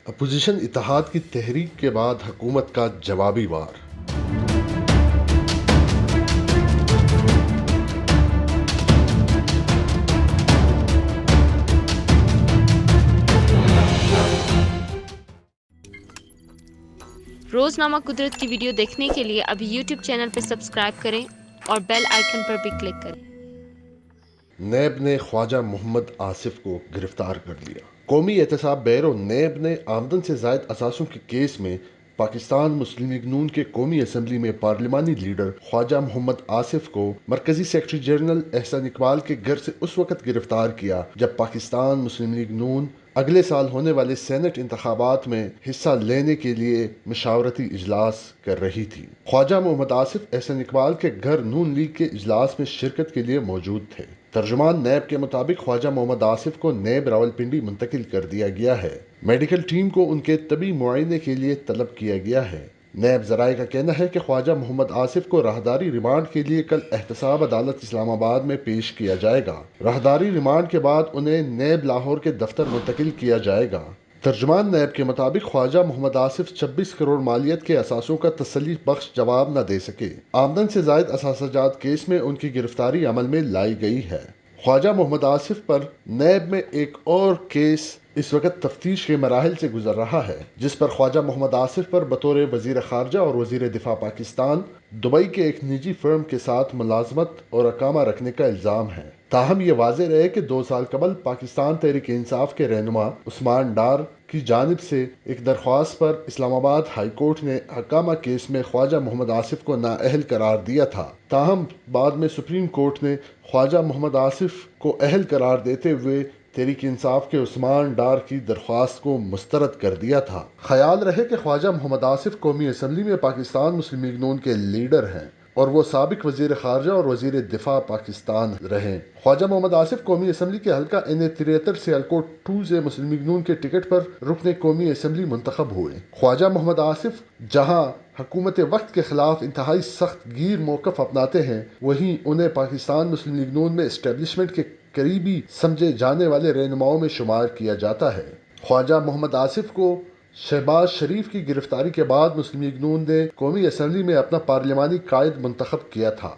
Opposition اتحاد کی تحریک کے بعد حکومت کا جوابی وار۔ روزنامہ قدرت کی ویڈیو دیکھنے کے لیے ابھی یوٹیوب چینل پر سبسکرائب کریں اور بیل آئیکن پر بھی کلک کریں۔ نیب نے خواجہ محمد آصف کو گرفتار کر لیا۔ قومی احتساب بیورو نیب نے آمدن سے زائد اثاثوں کے کیس میں پاکستان مسلم لیگ نون کے قومی اسمبلی میں پارلیمانی لیڈر خواجہ محمد آصف کو مرکزی سیکرٹری جنرل احسن اقبال کے گھر سے اس وقت گرفتار کیا جب پاکستان مسلم لیگ نون اگلے سال ہونے والے سینٹ انتخابات میں حصہ لینے کے لیے مشاورتی اجلاس کر رہی تھی۔ خواجہ محمد آصف احسن اقبال کے گھر نون لیگ کے اجلاس میں شرکت کے لیے موجود تھے۔ ترجمان نیب کے مطابق خواجہ محمد آصف کو نیب راولپنڈی منتقل کر دیا گیا ہے۔ میڈیکل ٹیم کو ان کے طبی معائنے کے لیے طلب کیا گیا ہے۔ نیب ذرائع کا کہنا ہے کہ خواجہ محمد آصف کو راہداری ریمانڈ کے لیے کل احتساب عدالت اسلام آباد میں پیش کیا جائے گا۔ راہداری ریمانڈ کے بعد انہیں نیب لاہور کے دفتر منتقل کیا جائے گا۔ ترجمان نیب کے مطابق خواجہ محمد آصف 26 کروڑ مالیت کے اثاثوں کا تسلی بخش جواب نہ دے سکے۔ آمدن سے زائد اثاثہ جات کیس میں ان کی گرفتاری عمل میں لائی گئی ہے۔ خواجہ محمد آصف پر نیب میں ایک اور کیس اس وقت تفتیش کے مراحل سے گزر رہا ہے، جس پر خواجہ محمد آصف پر بطور وزیر خارجہ اور وزیر دفاع پاکستان دبئی کے ایک نجی فرم کے ساتھ ملازمت اور اقامہ رکھنے کا الزام ہے۔ تاہم یہ واضح رہے کہ 2 سال قبل پاکستان تحریک انصاف کے رہنما عثمان ڈار کی جانب سے ایک درخواست پر اسلام آباد ہائی کورٹ نے اقامہ کیس میں خواجہ محمد آصف کو نااہل قرار دیا تھا۔ تاہم بعد میں سپریم کورٹ نے خواجہ محمد آصف کو اہل قرار دیتے ہوئے تحریک انصاف کے عثمان ڈار کی درخواست کو مسترد کر دیا تھا۔ خیال رہے کہ خواجہ محمد آصف قومی اسمبلی میں پاکستان مسلم لیگ نون کے لیڈر ہیں اور وہ سابق وزیر خارجہ اور وزیر دفاع پاکستان رہے۔ خواجہ محمد آصف قومی اسمبلی کے حلقہ NA-73 سیالکوٹ 2 سے مسلم لیگ نون کے ٹکٹ پر رکن قومی اسمبلی منتخب ہوئے۔ خواجہ محمد آصف جہاں حکومت وقت کے خلاف انتہائی سخت گیر موقف اپناتے ہیں، وہیں انہیں پاکستان مسلم لیگ نون میں اسٹیبلشمنٹ کے قریبی سمجھے جانے والے رہنماؤں میں شمار کیا جاتا ہے۔ خواجہ محمد آصف کو شہباز شریف کی گرفتاری کے بعد مسلم لیگ نون نے قومی اسمبلی میں اپنا پارلیمانی قائد منتخب کیا تھا۔